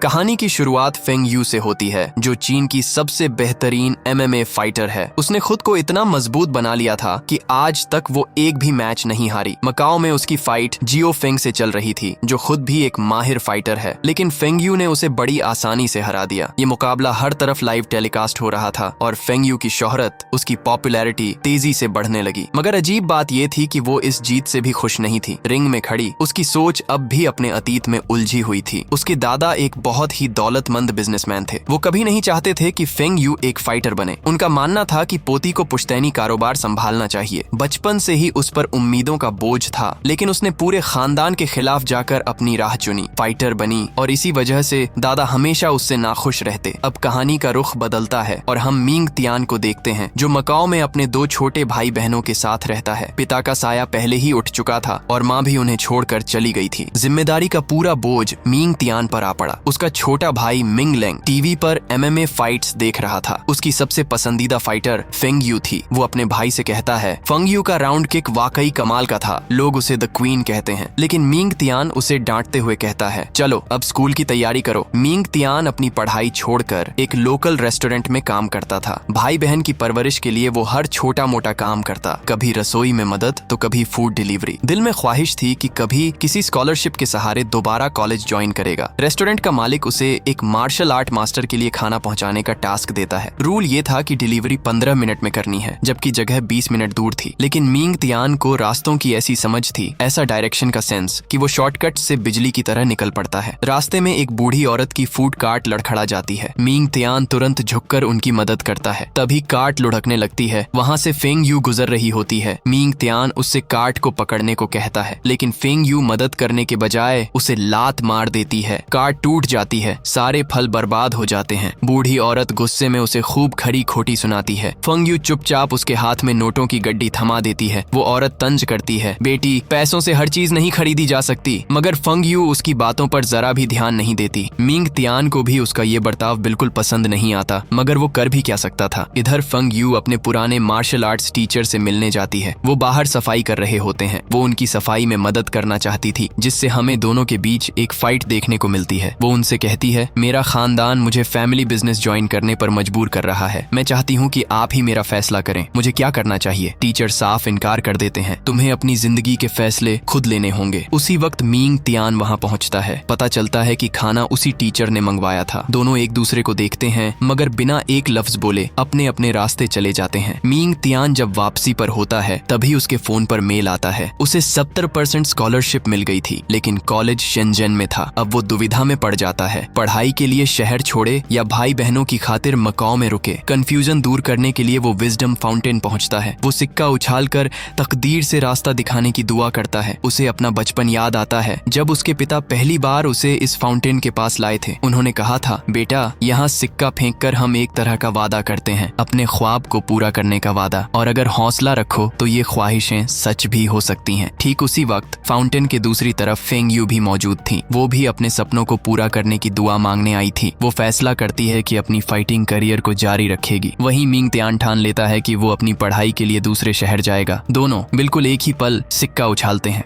कहानी की शुरुआत फेंग यू से होती है, जो चीन की सबसे बेहतरीन MMA फाइटर है। उसने खुद को इतना मजबूत बना लिया था कि आज तक वो एक भी मैच नहीं हारी। मकाओ में उसकी फाइट जियो फेंग से चल रही थी, जो खुद भी एक माहिर फाइटर है, लेकिन फेंग यू ने उसे बड़ी आसानी से हरा दिया। ये मुकाबला हर तरफ लाइव टेलीकास्ट हो रहा था और फेंग यू की शोहरत, उसकी पॉपुलैरिटी तेजी से बढ़ने लगी। मगर अजीब बात ये थी कि वो इस जीत से भी खुश नहीं थी। रिंग में खड़ी उसकी सोच अब भी अपने अतीत में उलझी हुई थी। उसके दादा एक बहुत ही दौलतमंद बिजनेसमैन थे। वो कभी नहीं चाहते थे कि फेंग यू एक फाइटर बने। उनका मानना था कि पोती को पुश्तैनी कारोबार संभालना चाहिए। बचपन से ही उस पर उम्मीदों का बोझ था, लेकिन उसने पूरे खानदान के खिलाफ जाकर अपनी राह चुनी, फाइटर बनी और इसी वजह से दादा हमेशा उससे नाखुश रहते। अब कहानी का रुख बदलता है और हम मिंग तियान को देखते हैं, जो मकाओ में अपने 2 छोटे भाई बहनों के साथ रहता है। पिता का साया पहले ही उठ चुका था और माँ भी उन्हें छोड़कर चली गई थी। जिम्मेदारी का पूरा बोझ मिंग तियान पर आ पड़ा। उसका छोटा भाई मिंग लेंग टीवी पर MMA फाइट्स देख रहा था। उसकी सबसे पसंदीदा फाइटर फेंग यू थी। वो अपने भाई से कहता है, फेंग यू का राउंड किक वाकई कमाल का था, लोग उसे द क्वीन कहते हैं। लेकिन मिंग तियान उसे डांटते हुए कहता है, चलो अब स्कूल की तैयारी करो। मिंग तियान अपनी पढ़ाई छोड़कर एक लोकल रेस्टोरेंट में काम करता था। भाई बहन की परवरिश के लिए वो हर छोटा मोटा काम करता, कभी रसोई में मदद तो कभी फूड डिलीवरी। दिल में ख्वाहिश थी कि कभी किसी स्कॉलरशिप के सहारे दोबारा कॉलेज ज्वाइन करेगा। रेस्टोरेंट का मालिक उसे एक मार्शल आर्ट मास्टर के लिए खाना पहुंचाने का टास्क देता है। रूल ये था कि डिलीवरी 15 मिनट में करनी है, जबकि जगह 20 मिनट दूर थी। लेकिन मिंग तियान को रास्तों की ऐसी समझ थी, ऐसा डायरेक्शन का सेंस, कि वो शॉर्टकट से बिजली की तरह निकल पड़ता है। रास्ते में एक बूढ़ी औरत की फूड कार्ट लड़खड़ा जाती है। मिंग तियान तुरंत झुककर उनकी मदद करता है। तभी कार्ट लुढ़कने लगती है। वहाँ से फेंग यू गुजर रही होती है। मिंग तियान उससे कार्ट को पकड़ने को कहता है, लेकिन फेंग यू मदद करने के बजाय उसे लात मार देती है। कार्ट टूट जाती है, सारे फल बर्बाद हो जाते हैं। बूढ़ी औरत गुस्से में उसे खूब खरी खोटी सुनाती है। फेंग यू चुपचाप उसके हाथ में नोटों की गड्डी थमा देती है। वो औरत तंज करती है, बेटी पैसों से हर चीज नहीं खरीदी जा सकती। मगर फेंग यू उसकी बातों पर जरा भी ध्यान नहीं देती। मिंग तियान को भी उसका ये बर्ताव बिल्कुल पसंद नहीं आता, मगर वो कर भी क्या सकता था। इधर फेंग यू अपने पुराने मार्शल आर्ट्स टीचर से मिलने जाती है। वो बाहर सफाई कर रहे होते हैं। वो उनकी सफाई में मदद करना चाहती थी, जिससे हमें दोनों के बीच एक फाइट देखने को मिलती है। वो उनसे कहती है, मेरा खानदान मुझे फैमिली बिजनेस ज्वाइन करने पर मजबूर कर रहा है। मैं चाहती हूँ कि आप ही मेरा फैसला करें, मुझे क्या करना चाहिए। टीचर साफ इनकार कर देते हैं, तुम्हें अपनी जिंदगी के फैसले खुद लेने होंगे। उसी वक्त मिंग तियान वहाँ पहुँचता है। पता चलता है कि खाना उसी टीचर ने मंगवाया था। दोनों एक दूसरे को देखते हैं, मगर बिना एक लफ्ज बोले अपने अपने रास्ते चले जाते हैं। मिंग तियान जब वापसी पर होता है, तभी उसके फोन पर मेल आता है। उसे 70% स्कॉलरशिप मिल गई थी, लेकिन कॉलेज शेंजन में था। अब वो दुविधा में पड़ जाता है, पढ़ाई के लिए शहर छोड़े या भाई बहनों की खातिर मकाओ में रुके। कंफ्यूजन दूर करने के लिए वो विजडम फाउंटेन पहुंचता है। वो सिक्का उछालकर तकदीर से रास्ता दिखाने की दुआ करता है। उसे अपना बचपन याद आता है, जब उसके पिता पहली बार उसे इस फाउंटेन के पास लाए थे। उन्होंने कहा था, बेटा यहाँ सिक्का फेंककर हम एक तरह का वादा करते हैं, अपने ख्वाब को पूरा करने का वादा, और अगर हौसला रखो तो ये ख्वाहिशें सच भी हो सकती हैं। ठीक उसी वक्त फाउंटेन के दूसरी तरफ फेंग यू भी मौजूद थी। वो भी अपने सपनों को पूरा करने की दुआ मांगने आई थी। वो फैसला करती है कि अपनी फाइटिंग करियर को जारी रखेगी। वहीं मिंग तियान ठान लेता है कि वो अपनी पढ़ाई के लिए दूसरे शहर जाएगा। दोनों बिल्कुल एक ही पल सिक्का उछालते हैं।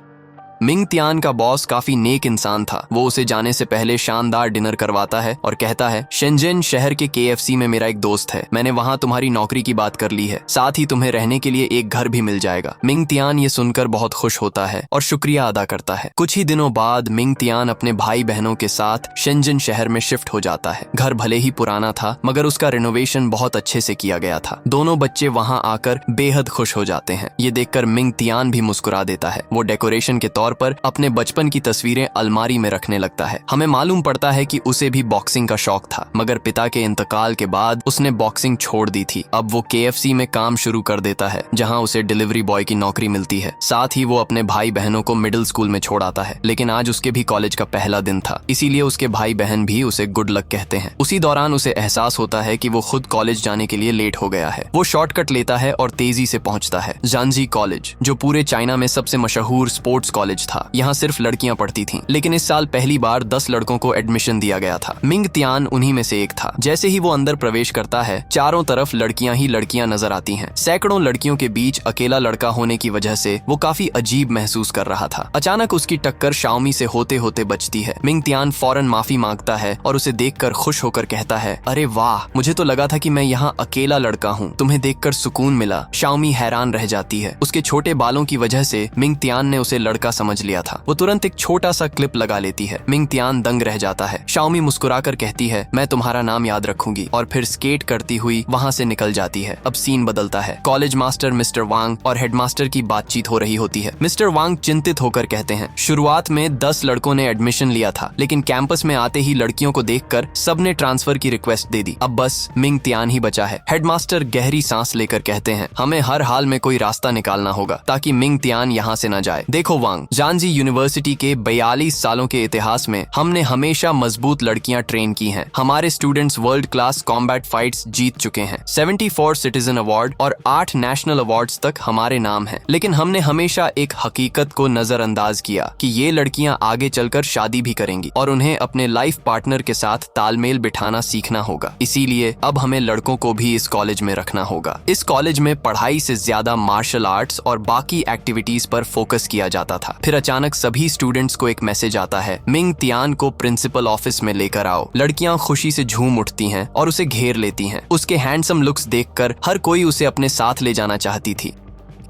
मिंग तियान का बॉस काफी नेक इंसान था। वो उसे जाने से पहले शानदार डिनर करवाता है और कहता है, शेंजन शहर के KFC में मेरा एक दोस्त है, मैंने वहाँ तुम्हारी नौकरी की बात कर ली है, साथ ही तुम्हें रहने के लिए एक घर भी मिल जाएगा। मिंग तियान ये सुनकर बहुत खुश होता है और शुक्रिया अदा करता है। कुछ ही दिनों बाद मिंग तियान अपने भाई बहनों के साथ शेंजन शहर में शिफ्ट हो जाता है। घर भले ही पुराना था, मगर उसका रिनोवेशन बहुत अच्छे से किया गया था। दोनों बच्चे वहाँ आकर बेहद खुश हो जाते हैं। ये देखकर मिंग तियान भी मुस्कुरा देता है। वो डेकोरेशन के तौर पर अपने बचपन की तस्वीरें अलमारी में रखने लगता है। हमें मालूम पड़ता है कि उसे भी बॉक्सिंग का शौक था, मगर पिता के इंतकाल के बाद उसने बॉक्सिंग छोड़ दी थी। अब वो KFC में काम शुरू कर देता है, जहां उसे डिलीवरी बॉय की नौकरी मिलती है। साथ ही वो अपने भाई बहनों को मिडिल स्कूल में छोड़ आता है। लेकिन आज उसके भी कॉलेज का पहला दिन था, इसीलिए उसके भाई बहन भी उसे गुड लक कहते हैं। उसी दौरान उसे एहसास होता है कि वो खुद कॉलेज जाने के लिए लेट हो गया है। वो शॉर्टकट लेता है और तेजी से पहुंचता है जांजी कॉलेज, जो पूरे चाइना में सबसे मशहूर स्पोर्ट्स कॉलेज कॉलेज था। यहाँ सिर्फ लड़कियां पढ़ती थीं, लेकिन इस साल पहली बार 10 लड़कों को एडमिशन दिया गया था। मिंग तियान उन्हीं में से एक था। जैसे ही वो अंदर प्रवेश करता है, चारों तरफ लड़कियां ही लड़कियां नजर आती हैं। सैकड़ों लड़कियों के बीच अकेला लड़का होने की वजह से वो काफी अजीब महसूस कर रहा था। अचानक उसकी टक्कर शाओमी से होते होते बचती है। मिंग तियान फौरन माफी मांगता है और उसे देखकर खुश होकर कहता है, अरे वाह, मुझे तो लगा था कि मैं यहाँ अकेला लड़का हूँ। तुम्हें देखकर सुकून मिला। शाओमी हैरान रह जाती है। उसके छोटे बालों की वजह से मिंग तियान ने उसे लड़का समझ लिया था। वो तुरंत एक छोटा सा क्लिप लगा लेती है। मिंग तियान दंग रह जाता है। शाओमी मुस्कुराकर कहती है, मैं तुम्हारा नाम याद रखूंगी, और फिर स्केट करती हुई वहाँ से निकल जाती है। अब सीन बदलता है। कॉलेज मास्टर मिस्टर वांग और हेडमास्टर की बातचीत हो रही होती है। मिस्टर वांग चिंतित होकर कहते हैं, शुरुआत में 10 लड़कों ने एडमिशन लिया था, लेकिन कैंपस में आते ही लड़कियों को देखकर सबने ट्रांसफर की रिक्वेस्ट दे दी। अब बस मिंग तियान ही बचा है। हेडमास्टर गहरी सांस लेकर कहते हैं, हमें हर हाल में कोई रास्ता निकालना होगा ताकि मिंग तियान यहाँ से न जाए। देखो वांग, जानजी यूनिवर्सिटी के 42 सालों के इतिहास में हमने हमेशा मजबूत लड़कियां ट्रेन की हैं। हमारे students world class combat fights जीत चुके हैं। 74 सिटीजन अवार्ड और 8 नेशनल अवार्ड्स तक हमारे नाम हैं। लेकिन हमने हमेशा एक हकीकत को नजरअंदाज किया कि ये लड़कियां आगे चलकर शादी भी करेंगी और उन्हें अपने लाइफ पार्टनर के साथ तालमेल बिठाना सीखना होगा। इसीलिए अब हमें लड़कों को भी इस कॉलेज में रखना होगा। इस कॉलेज में पढ़ाई से ज्यादा मार्शल आर्ट्स और बाकी एक्टिविटीज पर फोकस किया जाता था। फिर अचानक सभी स्टूडेंट्स को एक मैसेज आता है, मिंग तियान को प्रिंसिपल ऑफिस में लेकर आओ। लड़कियां खुशी से झूम उठती हैं और उसे घेर लेती हैं। उसके हैंडसम लुक्स देखकर हर कोई उसे अपने साथ ले जाना चाहती थी।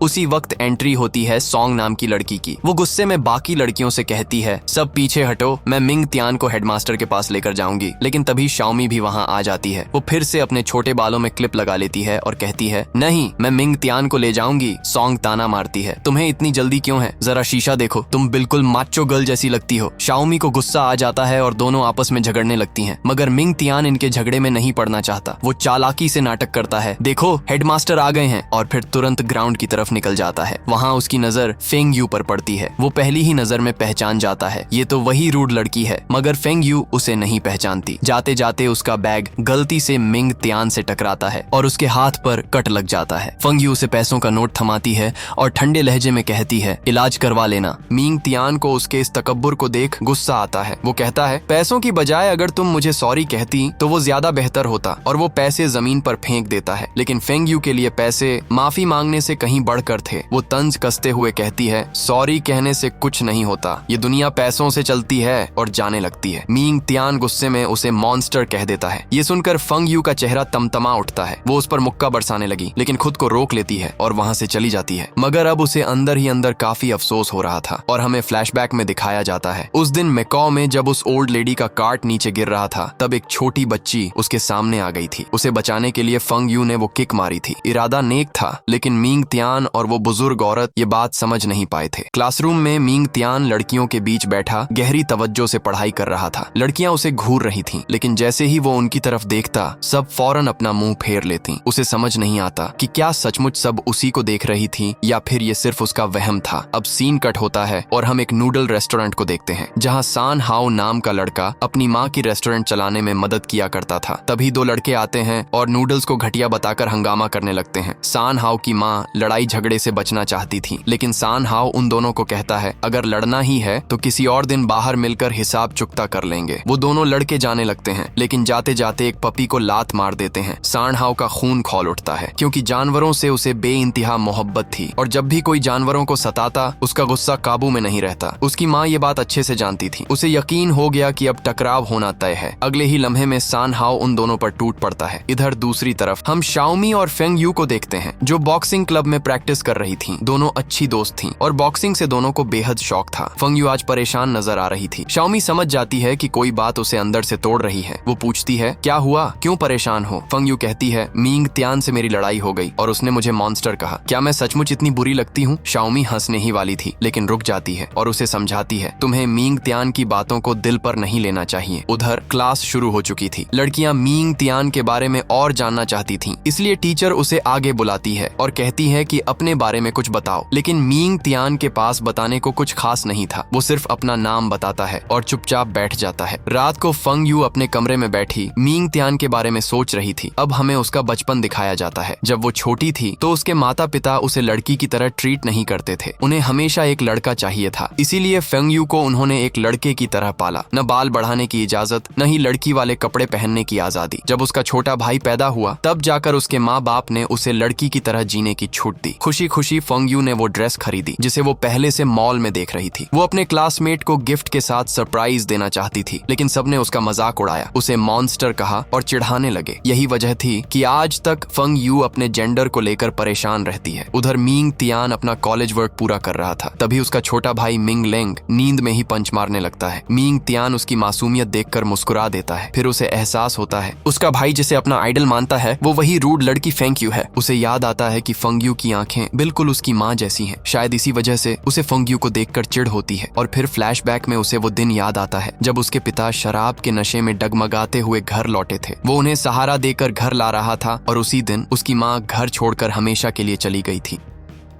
उसी वक्त एंट्री होती है सॉन्ग नाम की लड़की की। वो गुस्से में बाकी लड़कियों से कहती है, सब पीछे हटो, मैं मिंग तियान को हेडमास्टर के पास लेकर जाऊंगी। लेकिन तभी शाओमी भी वहां आ जाती है। वो फिर से अपने छोटे बालों में क्लिप लगा लेती है और कहती है, नहीं, मैं मिंग तियान को ले जाऊंगी। सॉन्ग ताना मारती है, तुम्हें इतनी जल्दी क्यों है? जरा शीशा देखो, तुम बिल्कुल माचो गर्ल जैसी लगती हो। शाओमी को गुस्सा आ जाता है और दोनों आपस में झगड़ने लगती हैं। मगर मिंग तियान इनके झगड़े में नहीं पड़ना चाहता। वो चालाकी से नाटक करता है, देखो हेडमास्टर आ गए हैं, और फिर तुरंत ग्राउंड की तरफ निकल जाता है। वहाँ उसकी नजर फेंग यू पर पड़ती है। वो पहली ही नजर में पहचान जाता है, ये तो वही रूड लड़की है। मगर फेंग यू उसे नहीं पहचानती। जाते जाते उसका बैग गलती से मिंग तियान से टकराता है और उसके हाथ पर कट लग जाता है। फेंग यू उसे पैसों का नोट थमाती है और ठंडे लहजे में कहती है, इलाज करवा लेना। मिंग तियान को उसके इस तकब्बुर को देख गुस्सा आता है। वो कहता है, पैसों की बजाय अगर तुम मुझे सॉरी कहती तो वो ज्यादा बेहतर होता, और वो पैसे जमीन पर फेंक देता है। लेकिन फेंग यू के लिए पैसे माफी मांगने से कहीं बढ़कर थे। वो तंज कसते हुए कहती है, सॉरी कहने से कुछ नहीं होता, ये दुनिया पैसों से चलती है, और जाने लगती है। मिंग तियान गुस्से में उसे मॉन्स्टर कह देता है। ये सुनकर फेंग यू का चेहरा तमतमा उठता है। वो उस पर मुक्का बरसाने लगी, लेकिन खुद को रोक लेती है और वहाँ से चली जाती है। मगर अब उसे अंदर ही अंदर काफी अफसोस हो रहा था, और हमें फ्लैशबैक में दिखाया जाता है, उस दिन मैकाओ में जब उस ओल्ड लेडी का कार्ट नीचे गिर रहा था, तब एक छोटी बच्ची उसके सामने आ गई थी। उसे बचाने के लिए फेंग यू ने वो किक मारी थी। इरादा नेक था, लेकिन मिंग तियान और वो बुजुर्ग औरत ये बात समझ नहीं पाए थे। क्लासरूम में मिंग तियान लड़कियों के बीच बैठा गहरी तवज्जो से पढ़ाई कर रहा था। लड़कियां उसे घूर रही थीं, लेकिन जैसे ही वो उनकी तरफ देखता, सब फौरन अपना मुंह फेर लेती। उसे समझ नहीं आता कि क्या सचमुच सब उसी को देख रही थी या फिर ये सिर्फ उसका वहम था। अब सीन कट होता है और हम एक नूडल रेस्टोरेंट को देखते हैं, जहाँ सान हाओ नाम का लड़का अपनी माँ की रेस्टोरेंट चलाने में मदद किया करता था। तभी 2 लड़के आते हैं और नूडल्स को घटिया बताकर हंगामा करने लगते हैं। सान हाओ की माँ लड़ाई झगड़े से बचना चाहती थी, लेकिन सान हाओ उन दोनों को कहता है, अगर लड़ना ही है तो किसी और दिन बाहर मिलकर हिसाब चुकता कर लेंगे। वो दोनों लड़के जाने लगते हैं, लेकिन जाते जाते एक पपी को लात मार देते हैं। सान हाओ का खून खौल उठता है, क्योंकि जानवरों से उसे बेइंतहा मोहब्बत थी, और जब भी कोई जानवरों को सताता, उसका गुस्सा काबू में नहीं रहता। उसकी माँ ये बात अच्छे से जानती थी। उसे यकीन हो गया कि अब टकराव होना तय है। अगले ही लम्हे में सान हाओ उन दोनों पर टूट पड़ता है। इधर दूसरी तरफ हम शाओमी और फेंग यू को देखते हैं, जो बॉक्सिंग क्लब में प्रैक्टिस कर रही थी। दोनों अच्छी दोस्त थीं और बॉक्सिंग से दोनों को बेहद शौक था। फेंग यू आज परेशान नजर आ रही थी। शाओमी समझ जाती है कि कोई बात उसे अंदर से तोड़ रही है। वो पूछती है, क्या हुआ, क्यों परेशान हो? फेंग यू कहती है, मिंग तियान से मेरी लड़ाई हो गई और उसने मुझे मॉन्स्टर कहा। क्या मैं सचमुच इतनी बुरी लगती हूँ? शाओमी हंसने ही वाली थी, लेकिन रुक जाती है और उसे समझाती है, तुम्हें मिंग तियान की बातों को दिल पर नहीं लेना चाहिए। उधर क्लास शुरू हो चुकी थी। लड़कियां मिंग तियान के बारे में और जानना चाहती थीं, इसलिए टीचर उसे आगे बुलाती है और कहती है कि अब अपने बारे में कुछ बताओ। लेकिन मिंग तियान के पास बताने को कुछ खास नहीं था। वो सिर्फ अपना नाम बताता है और चुपचाप बैठ जाता है। रात को फंग यू अपने कमरे में बैठी मिंग तियान के बारे में सोच रही थी। अब हमें उसका बचपन दिखाया जाता है। जब वो छोटी थी तो उसके माता पिता उसे लड़की की तरह ट्रीट नहीं करते थे। उन्हें हमेशा एक लड़का चाहिए था, इसीलिए फेंग यू को उन्होंने एक लड़के की तरह पाला। न बाल बढ़ाने की इजाजत, न ही लड़की वाले कपड़े पहनने की आजादी। जब उसका छोटा भाई पैदा हुआ तब जाकर उसके माँ बाप ने उसे लड़की की तरह जीने की छूट दी। खुशी खुशी फेंग यू ने वो ड्रेस खरीदी जिसे वो पहले से मॉल में देख रही थी। वो अपने क्लासमेट को गिफ्ट के साथ सरप्राइज देना चाहती थी, लेकिन सबने उसका मजाक उड़ाया, उसे मॉन्स्टर कहा और चिढ़ाने लगे। यही वजह थी कि आज तक फेंग यू अपने जेंडर को लेकर परेशान रहती है। उधर मिंग तियान अपना कॉलेज वर्क पूरा कर रहा था। तभी उसका छोटा भाई मिंग लेंग नींद में ही पंच मारने लगता है। मिंग तियान उसकी मासूमियत देखकर मुस्कुरा देता है। फिर उसे एहसास होता है उसका भाई जिसे अपना आइडल मानता है वो वही रूड लड़की फेंग यू है। उसे याद आता है कि फेंग यू की आंखें बिल्कुल उसकी माँ जैसी हैं। शायद इसी वजह से उसे फेंग यू को देखकर चिढ़ होती है। और फिर फ्लैशबैक में उसे वो दिन याद आता है जब उसके पिता शराब के नशे में डगमगाते हुए घर लौटे थे। वो उन्हें सहारा देकर घर ला रहा था और उसी दिन उसकी माँ घर छोड़कर हमेशा के लिए चली गई थी।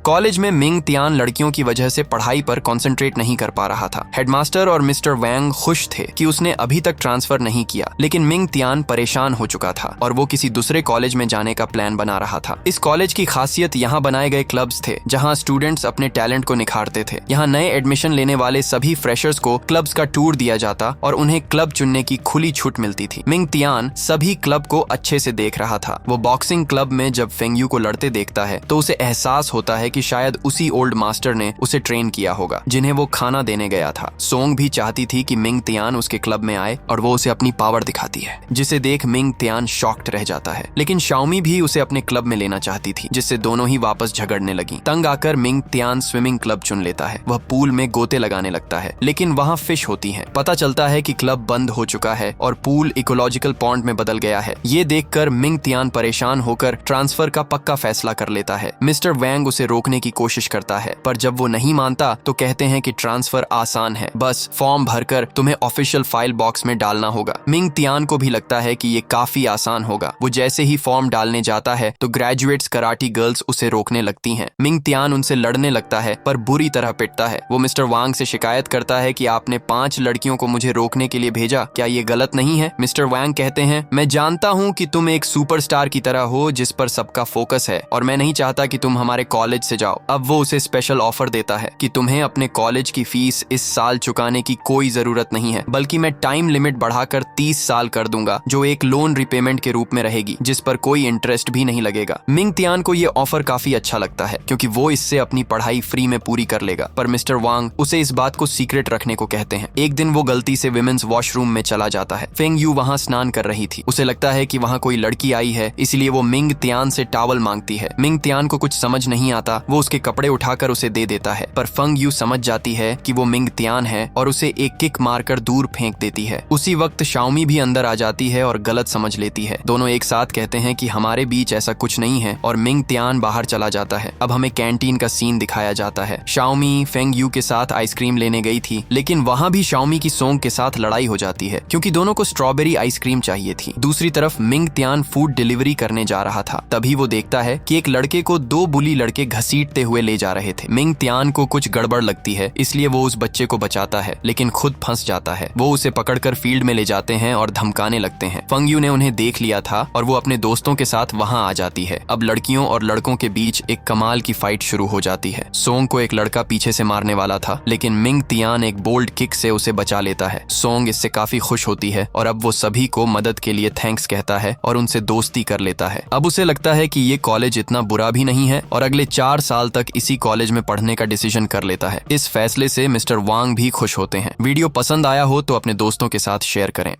कॉलेज में मिंग तियान लड़कियों की वजह से पढ़ाई पर कंसंट्रेट नहीं कर पा रहा था। हेडमास्टर और मिस्टर वैंग खुश थे कि उसने अभी तक ट्रांसफर नहीं किया, लेकिन मिंग तियान परेशान हो चुका था और वो किसी दूसरे कॉलेज में जाने का प्लान बना रहा था। इस कॉलेज की खासियत यहाँ बनाए गए क्लब्स थे जहाँ स्टूडेंट्स अपने टैलेंट को निखारते थे। यहाँ नए एडमिशन लेने वाले सभी फ्रेशर्स को क्लब्स का टूर दिया जाता और उन्हें क्लब चुनने की खुली छूट मिलती थी। मिंग तियान सभी क्लब को अच्छे से देख रहा था। वो बॉक्सिंग क्लब में जब फेंग यू को लड़ते देखता है तो उसे एहसास होता है कि शायद उसी ओल्ड मास्टर ने उसे ट्रेन किया होगा जिन्हें वो खाना देने गया था। सोंग भी चाहती थी कि मिंग तियान उसके क्लब में आए और वो उसे अपनी पावर दिखाती है, जिसे देख मिंग तियान शॉक्ड रह जाता है। लेकिन शाओमी भी उसे अपने क्लब में लेना चाहती थी, जिससे दोनों ही वापस झगड़ने लगी। तंग आकर मिंग तियान स्विमिंग क्लब चुन लेता है। वह पूल में गोते लगाने लगता है, लेकिन वहाँ फिश होती हैं। पता चलता है कि क्लब बंद हो चुका है और पूल इकोलॉजिकल पॉन्ड में बदल गया है। ये देखकर मिंग तियान परेशान होकर ट्रांसफर का पक्का फैसला कर लेता है। मिस्टर वैंग उसे रोकने की कोशिश करता है, पर जब वो नहीं मानता तो कहते हैं कि ट्रांसफर आसान है, बस फॉर्म भरकर तुम्हें ऑफिशियल फाइल बॉक्स में डालना होगा। मिंग तियान को भी लगता है कि ये काफी आसान होगा। वो जैसे ही फॉर्म डालने जाता है तो ग्रेजुएट्स कराटी गर्ल्स उसे रोकने लगती हैं। मिंग तियान उनसे लड़ने लगता है पर बुरी तरह पिटता है। वो मिस्टर वांग से शिकायत करता है कि आपने 5 लड़कियों को मुझे रोकने के लिए भेजा, क्या ये गलत नहीं है? मिस्टर वांग कहते हैं, मैं जानता हूँ कि तुम एक सुपरस्टार की तरह हो जिस पर सबका फोकस है और मैं नहीं चाहता कि तुम हमारे कॉलेज से जाओ। अब वो उसे स्पेशल ऑफर देता है कि तुम्हें अपने कॉलेज की फीस इस साल चुकाने की कोई जरूरत नहीं है, बल्कि मैं टाइम लिमिट बढ़ाकर 30 साल कर दूंगा, जो एक लोन रिपेमेंट के रूप में रहेगी, जिस पर कोई इंटरेस्ट भी नहीं लगेगा। मिंग तियान को ये ऑफर काफी अच्छा लगता है क्योंकि वो इससे अपनी पढ़ाई फ्री में पूरी कर लेगा, पर मिस्टर वांग उसे इस बात को सीक्रेट रखने को कहते हैं। एक दिन वो गलती से विमेंस वॉशरूम में चला जाता है। फेंग यू वहाँ स्नान कर रही थी। उसे लगता है कि वहाँ कोई लड़की आई है, इसलिए वो मिंग तियान से टॉवल मांगती है। मिंग तियान को कुछ समझ नहीं आता। वो उसके कपड़े उठाकर उसे दे देता है, पर फेंग यू समझ जाती है कि वो मिंग तियान है और उसे एक किक मारकर दूर फेंक देती है। उसी वक्त शाओमी भी अंदर आ जाती है और गलत समझ लेती है। दोनों एक साथ कहते हैं कि हमारे बीच ऐसा कुछ नहीं है और मिंग तियान बाहर चला जाता है। अब हमें कैंटीन का सीन दिखाया जाता है। शाओमी फेंग यू के साथ आइसक्रीम लेने गई थी, लेकिन वहाँ भी शाओमी की सोंग के साथ लड़ाई हो जाती है क्योंकि दोनों को स्ट्रॉबेरी आइसक्रीम चाहिए थी। दूसरी तरफ मिंग तियान फूड डिलीवरी करने जा रहा था। तभी वो देखता है कि एक लड़के को 2 बुली लड़के घसीटते हुए ले जा रहे थे। मिंग तियान को कुछ गड़बड़ लगती है, इसलिए वो उस बच्चे को बचाता है, लेकिन खुद फंस जाता है। वो उसे पकड़कर फील्ड में ले जाते हैं और धमकाने लगते हैं। फेंग यू ने उन्हें देख लिया था और वो अपने दोस्तों के साथ वहां आ जाती है। अब लड़कियों और लड़कों के बीच एक कमाल की फाइट शुरू हो जाती है। सोंग को एक लड़का पीछे से मारने वाला था, लेकिन मिंग तियान एक बोल्ड किक से उसे बचा लेता है। सोंग इससे काफी खुश होती है और अब वो सभी को मदद के लिए थैंक्स कहता है और उनसे दोस्ती कर लेता है। अब उसे लगता है कि ये कॉलेज इतना बुरा भी नहीं है और अगले 4 साल तक इसी कॉलेज में पढ़ने का डिसीजन कर लेता है। इस फैसले से मिस्टर वांग भी खुश होते हैं। वीडियो पसंद आया हो तो अपने दोस्तों के साथ शेयर करें।